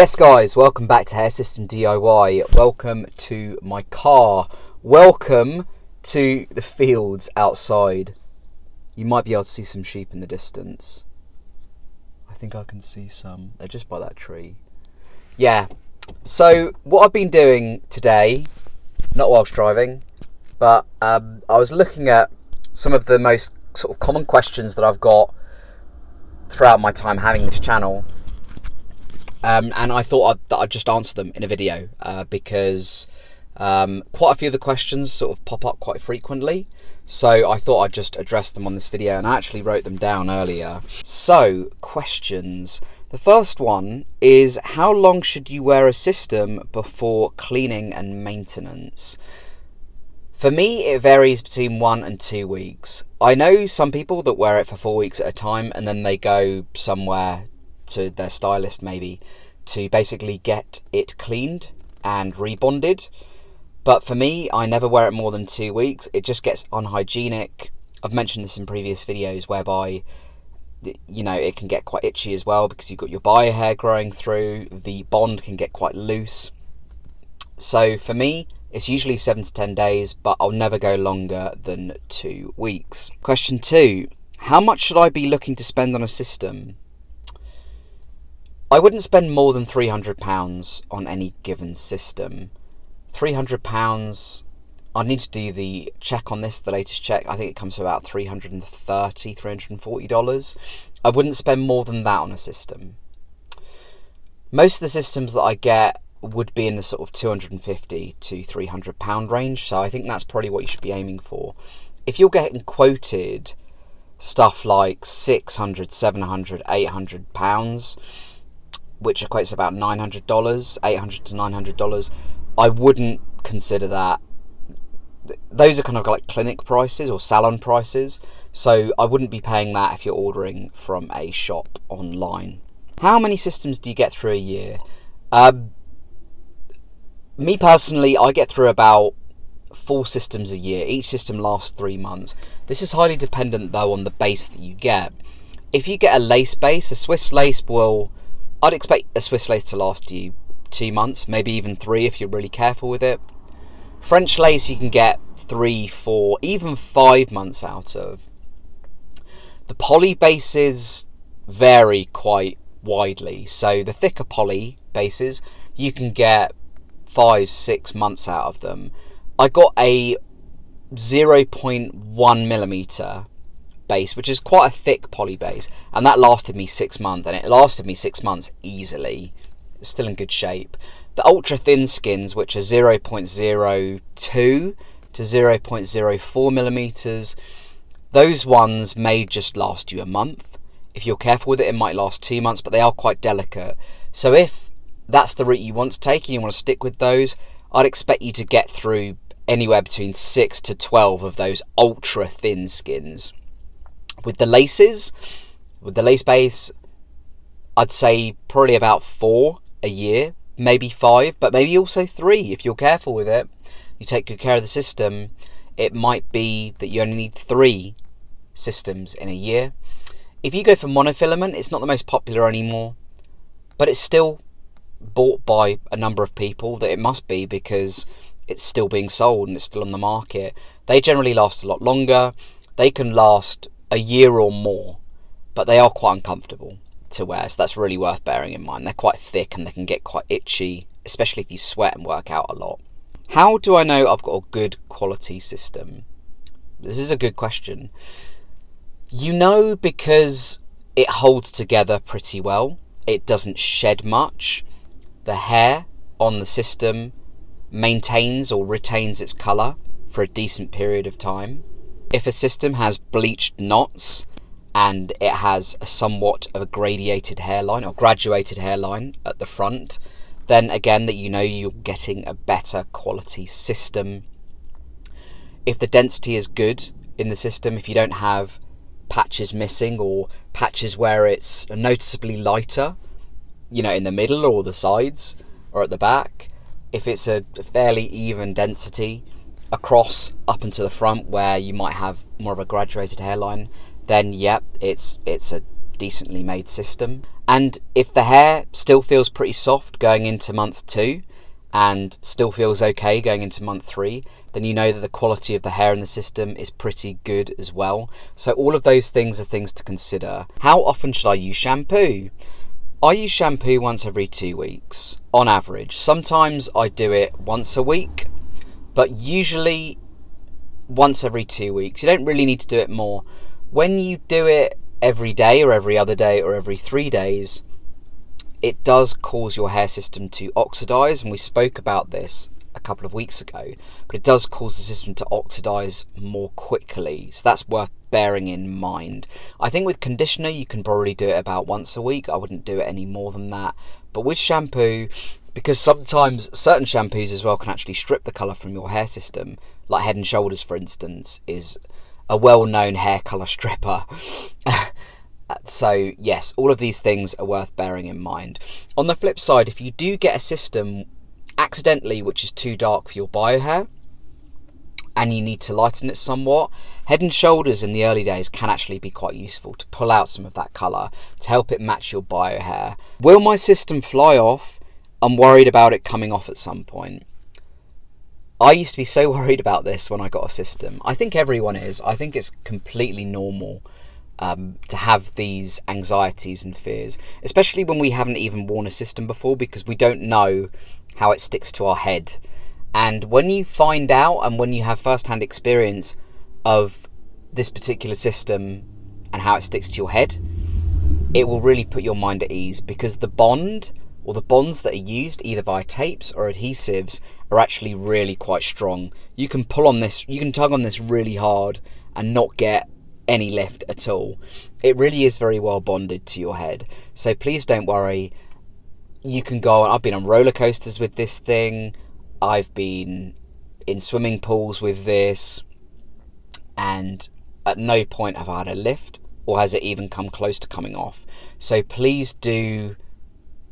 Yes guys, welcome back to Hair System DIY. Welcome to my car. Welcome to the fields outside. You might be able to see some sheep in the distance. I think I can see some. They're just by that tree. Yeah. So what I've been doing today, not whilst driving, but I was looking at some of the most sort of common questions that I've got throughout my time having this channel. And I thought that I'd just answer them in a video because quite a few of the questions sort of pop up quite frequently. So I thought I'd just address them on this video, and I actually wrote them down earlier. So, questions. The first one is, how long should you wear a system before cleaning and maintenance? For me, it varies between 1 and 2 weeks. I know some people that wear it for 4 weeks at a time and then they go somewhere to their stylist maybe to basically get it cleaned and rebonded, but for me, I never wear it more than 2 weeks. It just gets unhygienic. I've mentioned this in previous videos whereby, you know, it can get quite itchy as well because you've got your bio hair growing through. The bond can get quite loose. So for me, it's usually 7 to 10 days, but I'll never go longer than 2 weeks. Question 2, how much should I be looking to spend on a system? I wouldn't spend more than £300 on any given system. £300, I need to do the check on this, the latest check. I think it comes to about $330, $340. I wouldn't spend more than that on a system. Most of the systems that I get would be in the sort of £250 to £300 range, so I think that's probably what you should be aiming for. If you're getting quoted stuff like £600, £700, £800, which equates to about $900, $800 to $900, I wouldn't consider that. Those are kind of like clinic prices or salon prices, so I wouldn't be paying that if you're ordering from a shop online. How many systems do you get through a year? Me personally, I get through about 4 systems a year. Each system lasts 3 months. This is highly dependent though on the base that you get. If you get a lace base, a Swiss lace I'd expect a Swiss lace to last you 2 months, maybe even 3 if you're really careful with it. French lace you can get 3, 4, even 5 months out of. The poly bases vary quite widely, so the thicker poly bases you can get 5, 6 months out of them. I got a 0.1 millimeter base, which is quite a thick poly base, and that lasted me 6 months, and it lasted me 6 months easily. It's still in good shape. The ultra thin skins, which are 0.02 to 0.04 millimeters, those ones may just last you a month. If you're careful with it, it might last 2 months, but they are quite delicate. So if that's the route you want to take and you want to stick with those, I'd expect you to get through anywhere between 6 to 12 of those ultra thin skins. With the laces, with the lace base, I'd say probably about 4 a year, maybe 5, but maybe also 3 if you're careful with it. You take good care of the system, it might be that you only need 3 systems in a year. If you go for monofilament, it's not the most popular anymore, but it's still bought by a number of people that it must be because it's still being sold and it's still on the market. They generally last a lot longer. They can last a year or more, but they are quite uncomfortable to wear, so that's really worth bearing in mind. They're quite thick and they can get quite itchy, especially if you sweat and work out a lot. How do I know I've got a good quality system? This is a good question. You know because it holds together pretty well. It doesn't shed much. The hair on the system maintains or retains its colour for a decent period of time. If a system has bleached knots and it has a somewhat of a gradiated hairline or graduated hairline at the front, then again that you know you're getting a better quality system. If the density is good in the system, if you don't have patches missing or patches where it's noticeably lighter, you know, in the middle or the sides or at the back, if it's a fairly even density across up and to the front where you might have more of a graduated hairline, then yep, it's a decently made system. And if the hair still feels pretty soft going into month 2 and still feels okay going into month 3, then you know that the quality of the hair in the system is pretty good as well. So all of those things are things to consider. How often should I use shampoo? I use shampoo once every 2 weeks on average. Sometimes I do it once a week, but usually once every 2 weeks. You don't really need to do it more. When you do it every day or every other day or every 3 days, it does cause your hair system to oxidize, and we spoke about this a couple of weeks ago, but it does cause the system to oxidize more quickly, so that's worth bearing in mind. I think with conditioner you can probably do it about once a week. I wouldn't do it any more than that. But with shampoo, because sometimes certain shampoos as well can actually strip the colour from your hair system, like Head and Shoulders for instance is a well-known hair colour stripper. So yes, all of these things are worth bearing in mind. On the flip side, if you do get a system accidentally which is too dark for your bio hair and you need to lighten it somewhat, Head and Shoulders in the early days can actually be quite useful to pull out some of that colour to help it match your bio hair. Will my system fly off? I'm worried about it coming off at some point. I used to be so worried about this when I got a system. I think everyone is. I think it's completely normal to have these anxieties and fears, especially when we haven't even worn a system before, because we don't know how it sticks to our head. And when you find out and when you have first-hand experience of this particular system and how it sticks to your head, it will really put your mind at ease, because the bond or the bonds that are used either via tapes or adhesives are actually really quite strong. You can pull on this, you can tug on this really hard and not get any lift at all. It really is very well bonded to your head. So please don't worry. You can go on, I've been on roller coasters with this thing. I've been in swimming pools with this, and at no point have I had a lift or has it even come close to coming off. So please do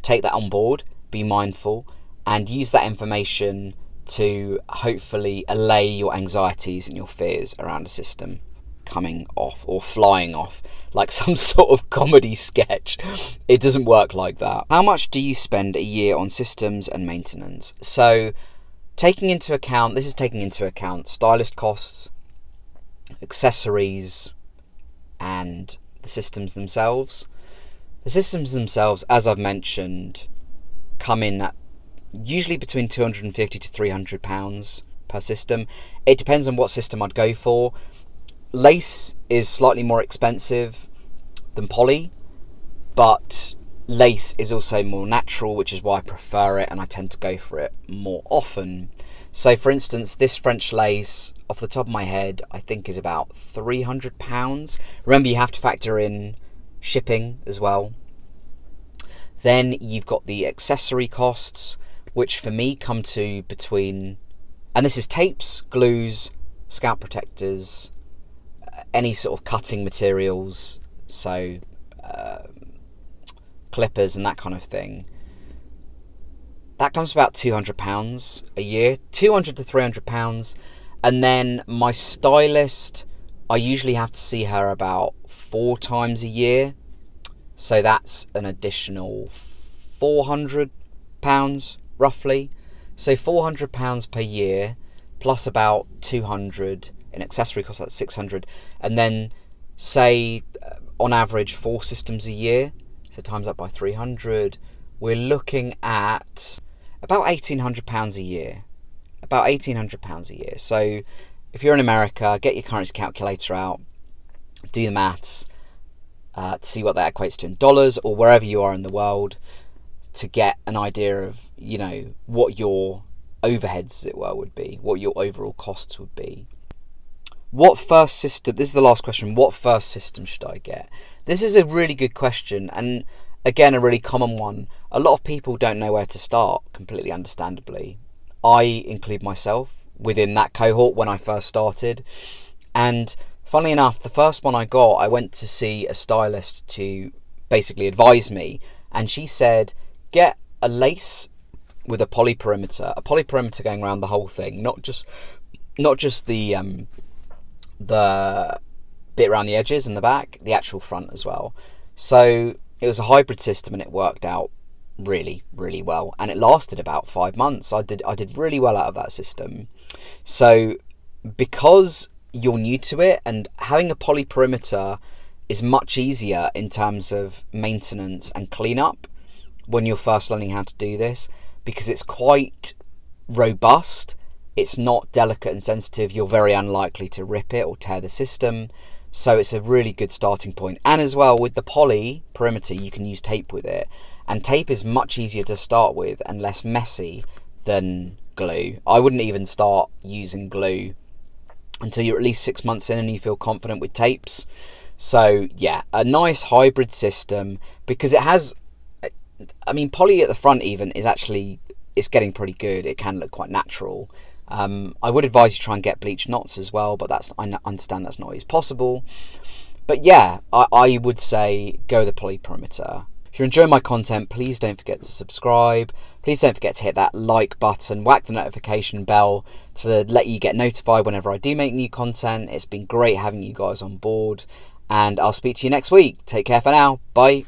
take that on board, be mindful, and use that information to hopefully allay your anxieties and your fears around a system coming off or flying off like some sort of comedy sketch. It doesn't work like that. How much do you spend a year on systems and maintenance? So taking into account stylist costs, accessories, and the systems themselves. The systems themselves, as I've mentioned, come in at usually between £250 to £300 per system. It depends on what system I'd go for. Lace is slightly more expensive than poly, but lace is also more natural, which is why I prefer it and I tend to go for it more often. So for instance, this French lace, off the top of my head, I think is about £300. Remember, you have to factor in shipping as well. Then you've got the accessory costs, which for me come to between, and this is tapes, glues, scalp protectors, any sort of cutting materials, so clippers and that kind of thing. That comes to about £200 a year, £200 to £300. And then my stylist, I usually have to see her about 4 times a year, so that's an additional £400 roughly. So £400 per year plus about 200 in accessory costs, that's 600, and then say on average 4 systems a year, so times that by 300, we're looking at about £1,800 a year. About £1,800 a year. So if you're in America, get your currency calculator out, do the maths to see what that equates to in dollars, or wherever you are in the world, to get an idea of, you know, what your overheads, as it were, would be, what your overall costs would be. What first system, this is the last question, what first system should I get? This is a really good question, and again, a really common one. A lot of people don't know where to start, completely understandably. I include myself within that cohort when I first started, and funnily enough, the first one I got, I went to see a stylist to basically advise me, and she said, get a lace with a poly perimeter going around the whole thing, not just the bit around the edges and the back, the actual front as well. So It was a hybrid system and it worked out really, really well. And it lasted about 5 months. I did really well out of that system. So because you're new to it, and having a poly perimeter is much easier in terms of maintenance and cleanup when you're first learning how to do this, because it's quite robust. It's not delicate and sensitive. You're very unlikely to rip it or tear the system. So it's a really good starting point. And as well, with the poly perimeter, you can use tape with it. And tape is much easier to start with and less messy than glue. I wouldn't even start using glue until you're at least 6 months in and you feel confident with tapes. So yeah, a nice hybrid system, because it has, I mean, poly at the front even is actually, it's getting pretty good. It can look quite natural. I would advise you try and get bleached knots as well, but I understand that's not always possible. But yeah, I would say go the poly perimeter. If you're enjoying my content, please don't forget to subscribe. Please don't forget to hit that like button, whack the notification bell to let you get notified whenever I do make new content. It's been great having you guys on board, and I'll speak to you next week. Take care for now. Bye.